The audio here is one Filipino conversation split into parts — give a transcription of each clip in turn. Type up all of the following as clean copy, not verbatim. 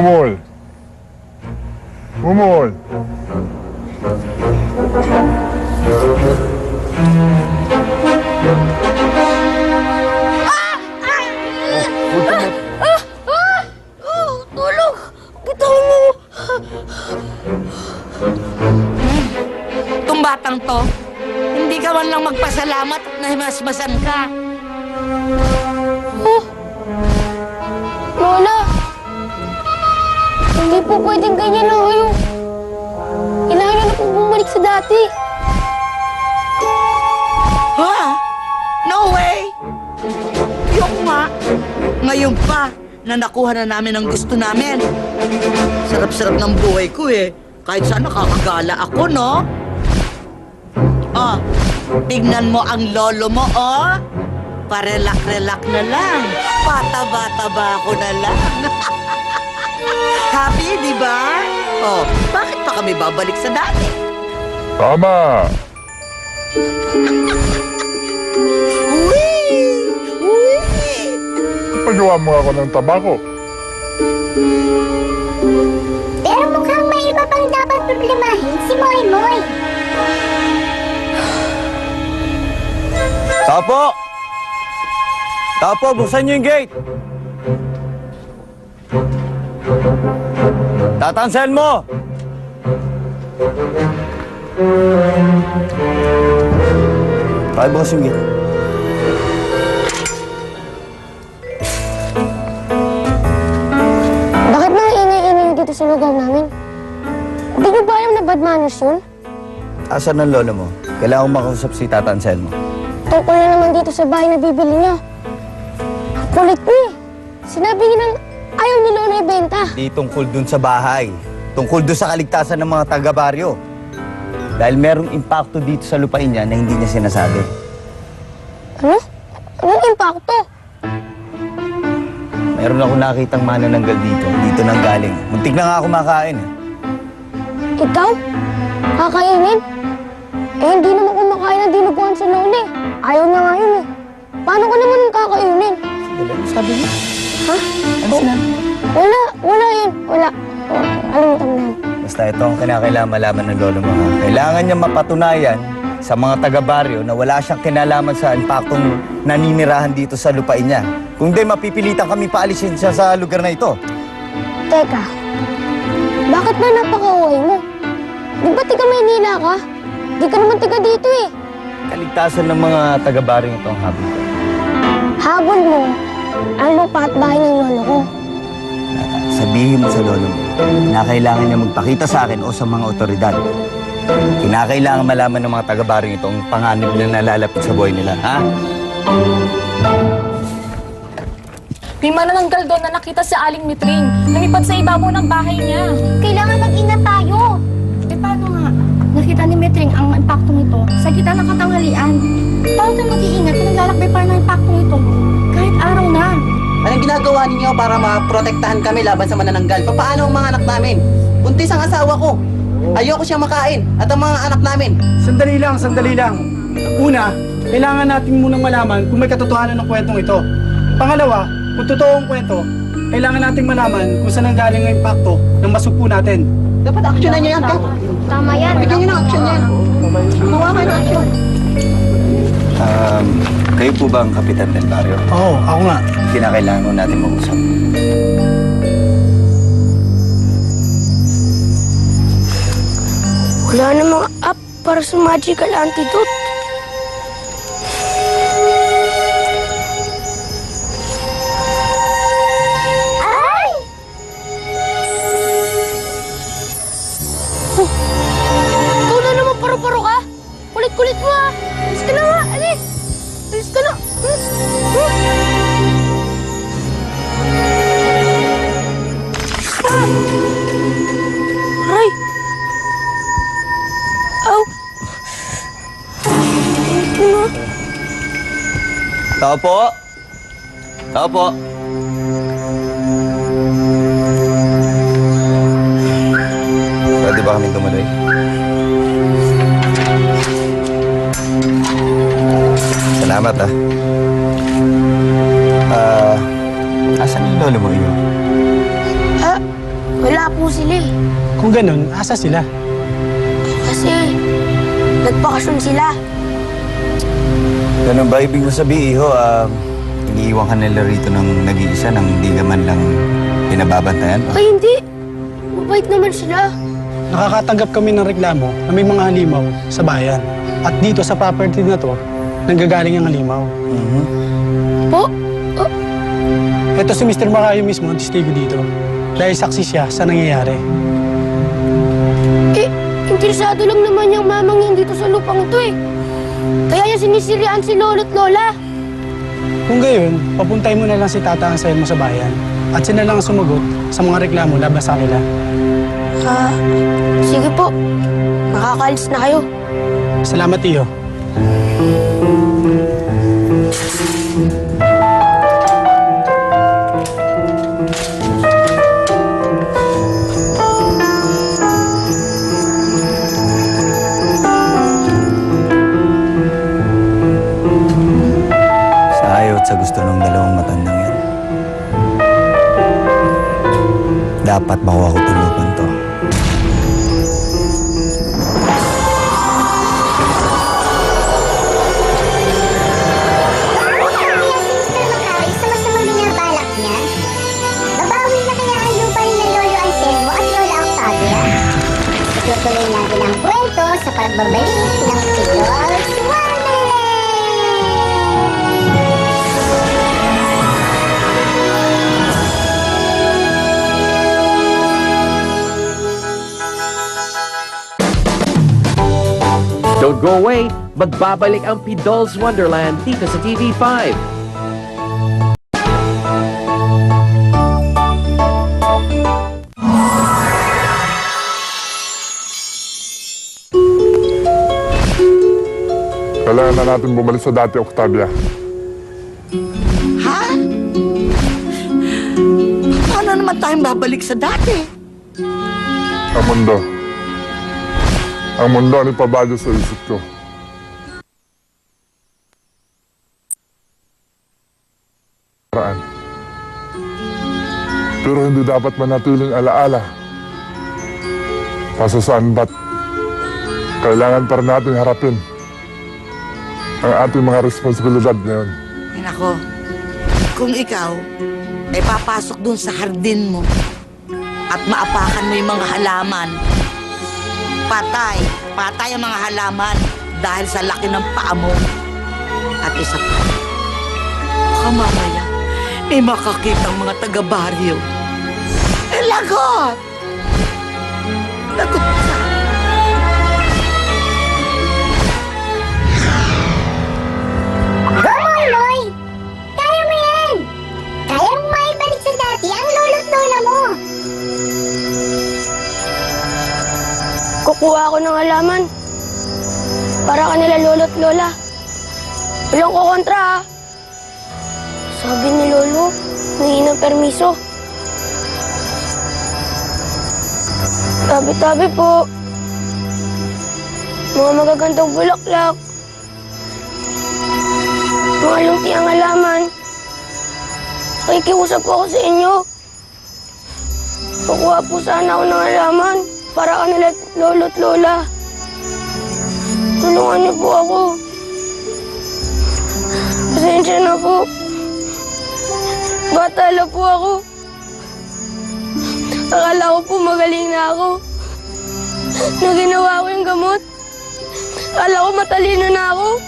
Bumol! Bumol! Tulog! Bitawan mo! Itong batang to, hindi ka man lang magpasalamat at nahimasmasan ka. Lola! Hindi po pwedeng ganyan na kayo. Kailangan nyo na po bumalik sa dati. Ha? No way! Yung nga, ngayon pa na nakuha na namin ang gusto namin. Sarap-sarap ng buhay ko eh. Kahit saan nakakagala ako, no? Oh, tignan mo ang lolo mo, oh. Parelak-relak na lang. Pataba-taba ako na lang. Happy, di ba? Oh, bakit pa kami babalik sa dati? Tama! Pagawa mo ako ng tabako. Pero mukhang may iba pang dapat problemahin si Moy Moy. Tao po! Tao po, buksan niyo yung gate! Tatansan mo! Bukas yung gate. Bakit nang ingay-ingay dito sa lugar namin? Hindi nyo ba alam na bad manners yun? Asan ang lolo mo? Kailangan kong makausap si Tata Anselmo. Tungkol na naman dito sa bahay na bibili nyo. Ang kulit niyo eh. Sinabi niyo nang ayaw ni Lola ibenta. Di tungkol dun sa bahay. Tungkol dun sa kaligtasan ng mga taga-baryo. Dahil merong impacto dito sa lupain niya na hindi niya sinasabi. Ano? Anong impacto? Meron ako nakitang manananggal dito. Dito nang galing. Muntik na nga ako makain eh. Ikaw? Kakainin? Eh, hindi naman kumakain ng dinuguan sa Lola eh. Ayaw niya nga yun eh. Paano ko naman kakainin? Ano sabi niya? Ha? Ano sinabi? Wala yun. Wala. Alimutan mo na yun. Basta ito ang kinakailangan malaman ng lolo mo. Ha? Kailangan niya mapatunayan sa mga taga-baryo na wala siyang kinalaman sa impaktong naninirahan dito sa lupain niya. Kung di, mapipilitan kami paalisin siya sa lugar na ito. Teka, bakit ba napaka-uway mo? Di ba tiga Maynila ka? Di ka naman tiga dito eh. Kaligtasan ng mga taga-baryo ito ang habol ko. Habol mo ang lupa at bahay ng lolo ko. Sabihin mo sa lolo mo na kailangan niya magpakita sa akin o sa mga otoridad. Kinakailangan malaman ng mga taga-baryo ito ang panganib na nalalapit sa buhay nila, ha? May manananggal doon na nakita si Aling Mitring. Lumipad sa ibabaw ng bahay niya. Kailangan mag-ingat tayo. Eh, paano nga? Nakita ni Metring ang impacto nito sa gitna ng katanghalian. Paano tayo mag-iingat kung naglalakbay pa rin ang impacto nito? Kahit araw na. Anong ginagawa ninyo para maprotektahan kami laban sa manananggal? Paano ang mga anak namin? Buntis ang asawa ko. Ayoko siyang makain. At ang mga anak namin. Sandali lang, sandali lang. Una, kailangan natin munang malaman kung may katotohanan ng kwentong ito. Pangalawa, kung totoo ang kwento, kailangan nating malaman kung saan ang galing ang impacto ng masugpo natin. Dapat aksyonan niyo yan, Kap. Tama yan. Bigyan niyo ng aksyon yan. Gumawa kayo ng aksyon. Kayo po ba ang kapitan del barrio? Oo, ako nga. Kinakailangan mo natin mag-usap. Wala namang app para sa magical antidote. Ay! Ikaw na naman paro-paro ka? Kulit-kulit mo ah! Alis ka na nga! Alis! Alis ka na! Aray! Aw! Tao po! Tao po! Pwede ba kami tumuloy? Salamat ah. Asan yung lolo mo iyo? Asa sila? Kasi, nagpakasyon sila. Ganun ba ibig mo sabihin, Iho? Iniiwan ka nila rito ng nag-iisa nang hindi ka man lang pinababantayan? Ay, hindi. Mabait naman sila. Nakakatanggap kami ng reklamo na may mga halimaw sa bayan. At dito sa property na to, nanggagaling ang halimaw. Po? Ito si Mr. Macayo mismo ang testigo dito. Dahil saksi siya sa nangyayari. Eh, interesado lang naman yung mamang yan dito sa lupang ito eh. Kaya niya sinisirian si lolo't lola. Kung gayon, papuntay mo na lang si Tata Anselmo mo sa bayan. At sila lang ang sumagot sa mga reklamo laban sa kanila. Sige po. Makakaalis na kayo. Salamat, Iho. Sa ayaw at sa gusto ng dalawang matandang yan. Dapat makuha ko tulupan to. Tuloy natin ang kwento sa pagbabalik ng Pidol's Wonderland! Don't go away, magbabalik ang Pidol's Wonderland dito sa TV5. Kailangan na natin bumalik sa dati, Octavia. Ha? Paano naman tayong babalik sa dati? Ang mundo. Ang mundo ang ipabago sa isip ko. Paraan. Pero hindi dapat manatiling alaala. Kaso saan ba't kailangan pa rin natin harapin ang ating mga responsibilidad ngayon. Ay nako, kung ikaw ay papasok dun sa hardin mo at maapakan mo yung mga halaman, patay ang mga halaman dahil sa laki ng paa mo. At isa pa, baka mamaya may makakitang mga taga-baryo. Eh, lagot! Lagot ka! Loy! Kaya mo yan! Kaya mo maibalik sa dati ang lolo't lola mo! Kukuha ako ng halaman. Para kanila lolo't lola. Walang kukontra ha. Sabi ni lolo, hingi ng permiso. Tabi-tabi po. Mga magagandang bulaklak. Mga lunti ang halaman. Nakikiusap po ako sa inyo. Kukuha po sana ako ng halaman para kanila lolo't lola. Tulungan niyo po ako. Pasensya na po. Bata lang po ako. Akala ko po magaling na ako. Nung ginawa ko yung gamot, akala ko matalino na ako.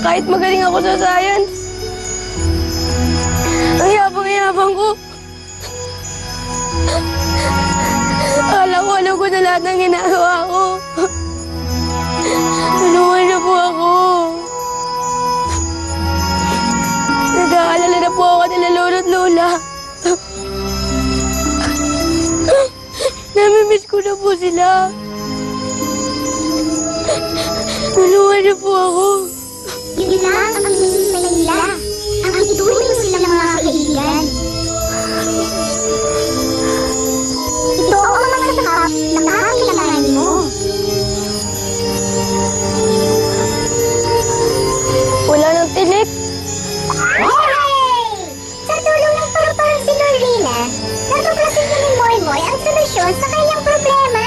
Kahit magaling ako sa science. Ang yabang-yabang ko. Akala ko alam ko na lahat ng ginagawa ko. Tulungan na po ako. Nag-aalala na po ako nila lolo't lola. Namimiss ko na po sila. Tulungan na po ako. Yun lang ang hinihintay nila. Ang ituloy mo silang mga kaibigan. Ito ang mga sakap na kakailanganin mo. Wala nang tinik. Hooray! Sa tulong ng paru-parang si Lorena, natuklasan niya ni Moy Moy ang solusyon sa kanyang problema.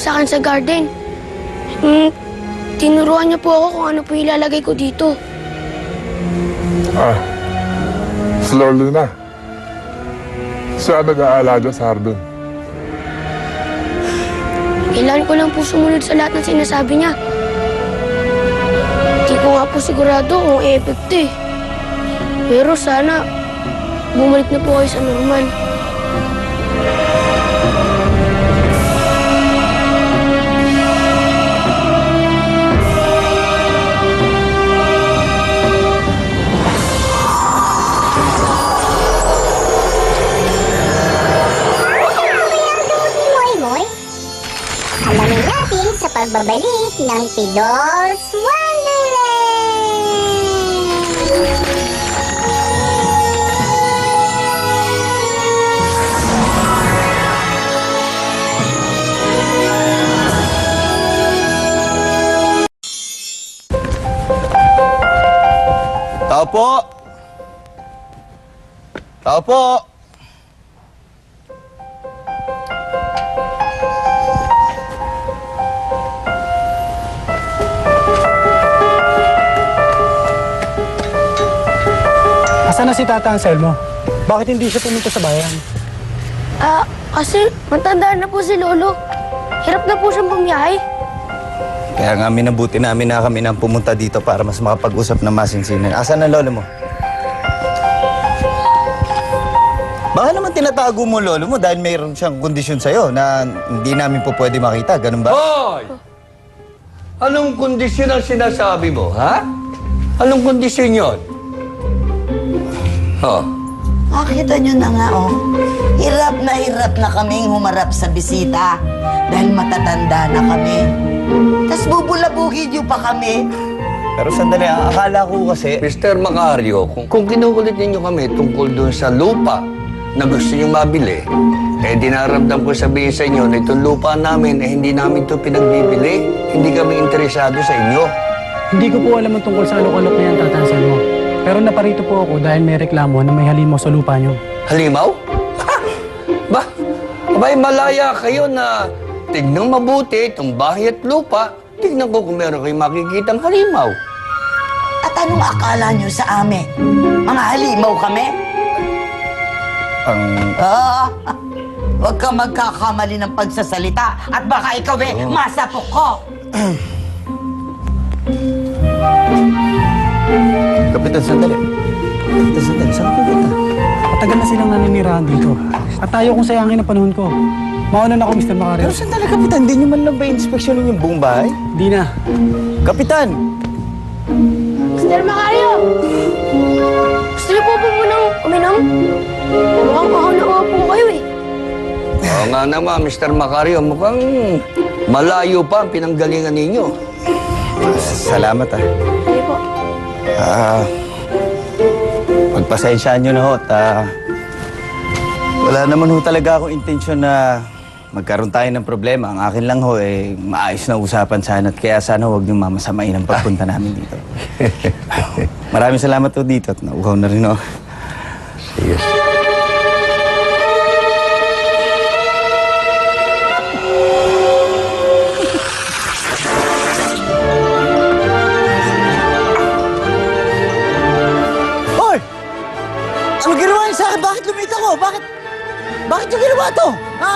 sa akin sa garden. Tinuruan niya po ako kung ano po ilalagay ko dito. Si Lolo na. Siya ang nag-aalaga sa hardin. Kailangan ko lang po sumunod sa lahat ng sinasabi niya. Hindi ko nga po sigurado kung e-epekto eh. Pero sana, bumalik na po kayo sa normal. Alamin natin sa pagbabalik ng Pidol's Wonderland! Tao po! Tao po! Asan na si Tata Anselmo? Bakit hindi siya pumunta sa bayan? Kasi matanda na po si Lolo. Hirap na po siyang bumiyahe. Kaya nga minabuti namin na kami nang pumunta dito para mas makapag-usap ng masinsinan. Asan ang lolo mo? Baka naman tinatago mo lolo mo dahil mayroon siyang kondisyon sa'yo na hindi namin po pwede makita. Ganun ba? Hoy! Anong kondisyon ang sinasabi mo, ha? Anong kondisyon yun? Oh. Makita nyo na nga, oh. Hirap na kaming humarap sa bisita dahil matatanda na kami. Tapos bubulabugin nyo pa kami. Pero sandali, ang akala ko kasi... Mr. Macario, kung kinukulit ninyo kami tungkol doon sa lupa na gusto nyo mabili, eh dinaramdam ko sabihin sa inyo na itong lupa namin, eh hindi namin ito pinagbibili. Hindi kami interesado sa inyo. Hindi ko po alam ang tungkol sa alok-alok na yan, Tata Anselmo. Pero naparito po ako dahil may reklamo na may halimaw sa lupa niyo. Halimaw? Ba? Abay, malaya kayo na tignan mabuti itong bahay at lupa. Tignan ko kung meron kayong makikitang halimaw. At anong akala nyo sa amin? Mga halimaw kami? Huwag ka magkakamali ng pagsasalita at baka ikaw masapok ko. Kapitan, sandali. Kapitan, sandali. Saan ka kita? Matagal na silang naninirahan dito. At tayo kung sayangin ang panahon ko. Mauna na ako, Mr. Macario. Pero sandali, Kapitan. Hindi nyo man lang ba inspeksyonin yung buong bahay? Di na. Kapitan! Mr. Macario! Gusto niyo po munang uminom? Mukhang mahal po kayo eh. Oo nga naman, Mr. Macario. Mukhang malayo pa ang pinanggalingan ninyo. Salamat, ah. Sige po. Pagpasensyaan nyo na ho at wala naman ho talaga akong intensyon na magkaroon tayo ng problema. Ang akin lang ho, maayos na usapan sana at kaya sana huwag niyong mamasamain ang pagpunta namin dito. Maraming salamat ho dito at nauhaw na rin ho. Sige. Hoy! Ano ginawa niyo sa akin? Bakit lumita ko? Bakit yung ginawa to? Ha?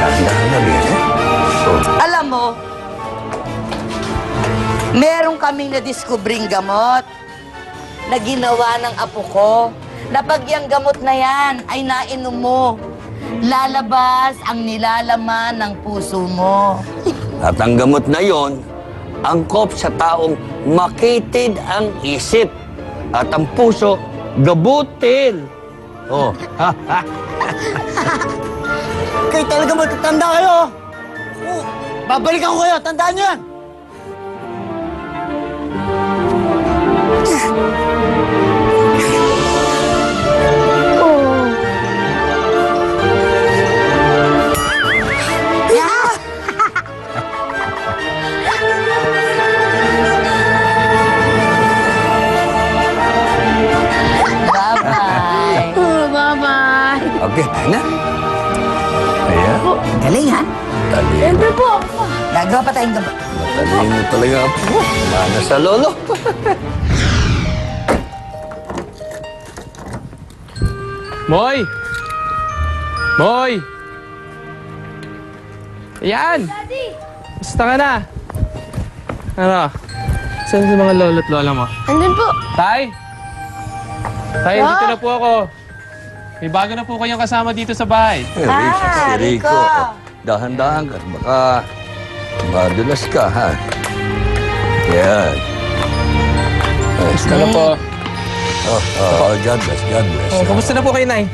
Dahan-dahan na rin, eh? Alam mo, meron kaming na-discovering gamot na ginawa ng apo ko. Na pag yung gamot na yan ay nainom mo, lalabas ang nilalaman ng puso mo. At ang gamot na yon, angkop sa taong makitid ang isip at ang puso gabutin. Oh. Kayo talaga matatanda kayo! Babalikan ko kayo! Tandaan niyo yan! Bye-bye. Bye-bye. Okay. Galing, ha? Siyempre po. Gagawa pa tayong gaba. Matalino talaga po. Mana sa lolo. Moy! Moy! Ayan! Basta ka na? Ano? Saan yung mga lolo't lola mo? Andun po. Tay! Tay, dito na po ako. May bago na po kayong kasama dito sa bahay. Si Rico. Dahan-dahan ka. Baka madulas ka, ha? Yan. Basta na po. God bless, God bless. Oh, kamusta na po kayo, Nay?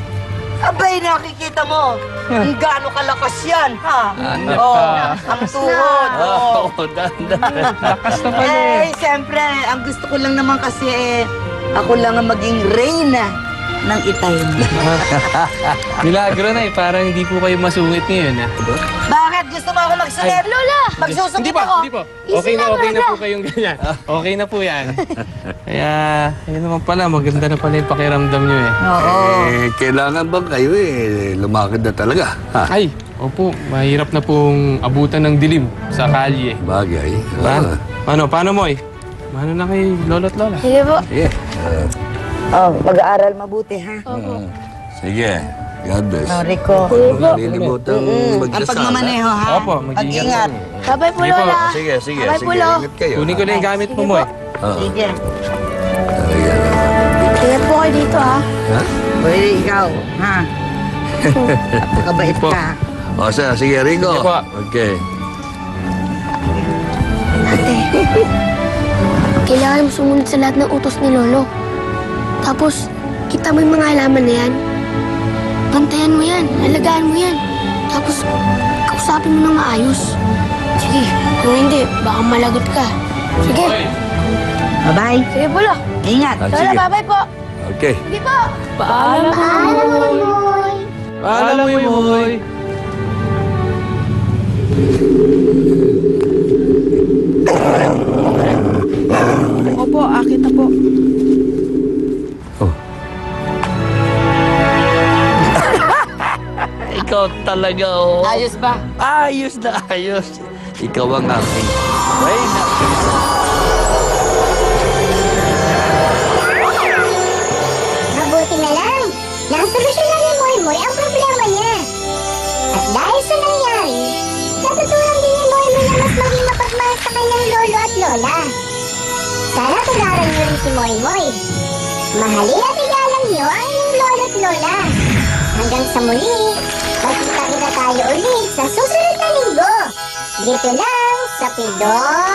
Abay, nakikita mo. Ang gaano kalakas yan, ha? Anak Oh, ka. ang tuhod. Oh. dahan-dahan. Lakas na pala eh. Siyempre, ang gusto ko lang naman kasi ako lang ang maging reyna ng itay mo. Milagro, Nay. Parang hindi po kayo masungit ngayon, ha? Bakit? Gusto mo ako magsulit? Lola! Magsusungit Hindi po, ako. hindi po. Okay na po kayong ganyan. Okay na po yan. Kaya, yun naman pala, maganda na pala yung pakiramdam nyo eh. Oo. Kailangan bang kayo lumakad na talaga, ha? Ay, opo, mahirap na pong abutan ng dilim sa kalye. Bagay. Paano, Moy? Paano na kay lolo't lola? Sige po. Yeah. Oh, mag-aaral mabuti, ha? Sige. God bless. Oh, Rico. Huwag nalilimutan Ang magdasal, pagmamaneho, ha? Opo, mag-ingat Pag-ingat. Bye-bye po, Sige po. Lola. Sige. Bye po, Lo. Ingat kayo. Kunin ko na yung gamit mo, Sige Moy. po. Sige. Ingat po kayo dito, ha? Ha? Pwede ikaw, ha? Napakabait Po. ka. O, sige, Rico. Sige po. Okay. Kailangan mo sumunod sa lahat ng utos ni Lolo. Tapos, kita mo yung mga halaman na yan. Bantayan mo yan, alagaan mo yan. Tapos, kausapin mo ng maayos. Sige, kung hindi, baka malagot ka. Sige. Bye-bye. Sige po, Lo. Ingat. Ah, Lola, sige. bye-bye po. Okay. Sige po. Paalam po. Paalam mo, Moy. Opo, akin na po. Ikaw talaga, oh. Ayos ba? Ayos na ayos. Ikaw ang aking reyna. Mabuti na lang. Nakasolusyon na ni Moy ang problema niya. At dahil sa nangyari, natutunan din ni Moy na mas maging mapagmahal sa kanyang lolo at lola. Sana pag-aaral niyo rin si Moy. Mahalin at igalang niyo ang inyong lolo at lola. Hanggang sa muli, magkita-kita tayo ulit sa susunod na linggo. Dito lang sa Pidol